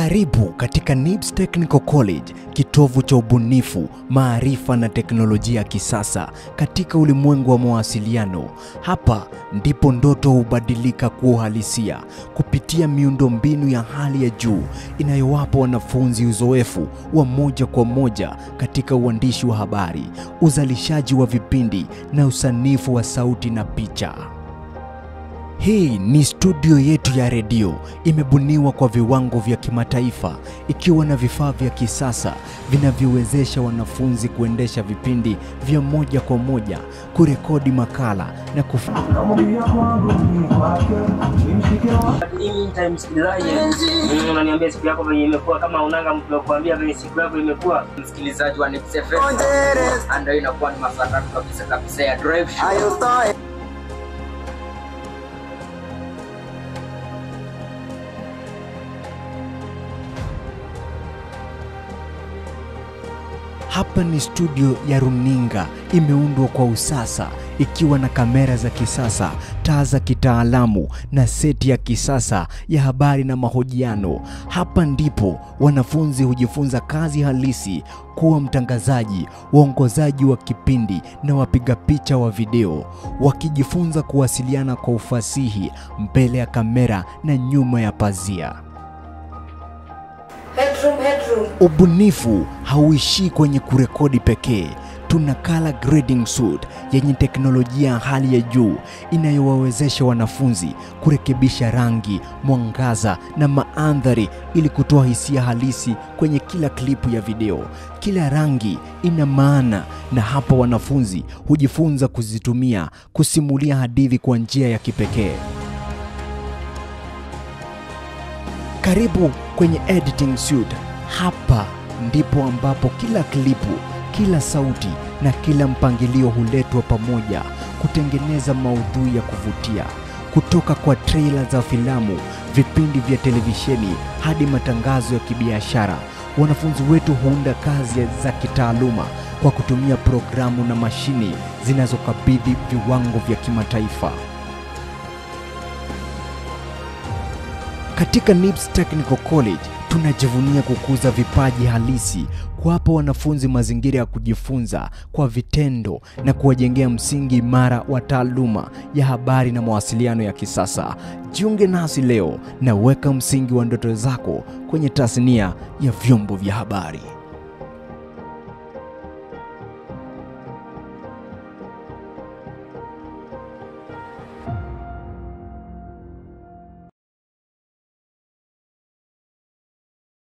Karibu katika NIBS Technical College, kitovu cha ubunifu, maarifa na teknolojia ya kisasa katika ulimwengu wa mawasiliano. Hapa ndipo ndoto hubadilika kuwa uhalisia kupitia miundombinu ya hali ya juu inayowapa wanafunzi uzoefu wa moja kwa moja katika uandishi wa habari, uzalishaji wa vipindi na usanifu wa sauti na picha. Hii ni studio yetu ya redio, imebuniwa kwa viwango vya kimataifa, ikiwa na vifaa vya kisasa vinavyowezesha wanafunzi kuendesha vipindi vya moja kwa moja, kurekodi makala na unaniambia siku yako venye imekuwa, kama unanga mtu kuambia venye siku yako imekuwa. Msikilizaji wa NIBS FM, ndio inakuwa ni masaa kabisa ya drive show. Hapa ni studio ya runinga, imeundwa kwa usasa, ikiwa na kamera za kisasa, taa za kitaalamu na seti ya kisasa ya habari na mahojiano. Hapa ndipo wanafunzi hujifunza kazi halisi, kuwa mtangazaji, waongozaji wa kipindi na wapiga picha wa video, wakijifunza kuwasiliana kwa ufasihi mbele ya kamera na nyuma ya pazia. Headroom. Ubunifu hauishii kwenye kurekodi pekee. Tuna color grading suite yenye teknolojia ya hali ya juu inayowawezesha wanafunzi kurekebisha rangi, mwangaza na mandhari ili kutoa hisia halisi kwenye kila klipu ya video. Kila rangi ina maana, na hapa wanafunzi hujifunza kuzitumia kusimulia hadithi kwa njia ya kipekee. Karibu kwenye editing suite. Hapa ndipo ambapo kila klipu, kila sauti na kila mpangilio huletwa pamoja kutengeneza maudhui ya kuvutia. Kutoka kwa trailer za filamu, vipindi vya televisheni hadi matangazo ya kibiashara, wanafunzi wetu huunda kazi za kitaaluma kwa kutumia programu na mashini zinazokabidhi viwango vya kimataifa. Katika NIBS Technical College tunajivunia kukuza vipaji halisi, kuwapa wanafunzi mazingira ya kujifunza kwa vitendo na kuwajengea msingi imara wa taaluma ya habari na mawasiliano ya kisasa. Jiunge nasi leo na weka msingi wa ndoto zako kwenye tasnia ya vyombo vya habari.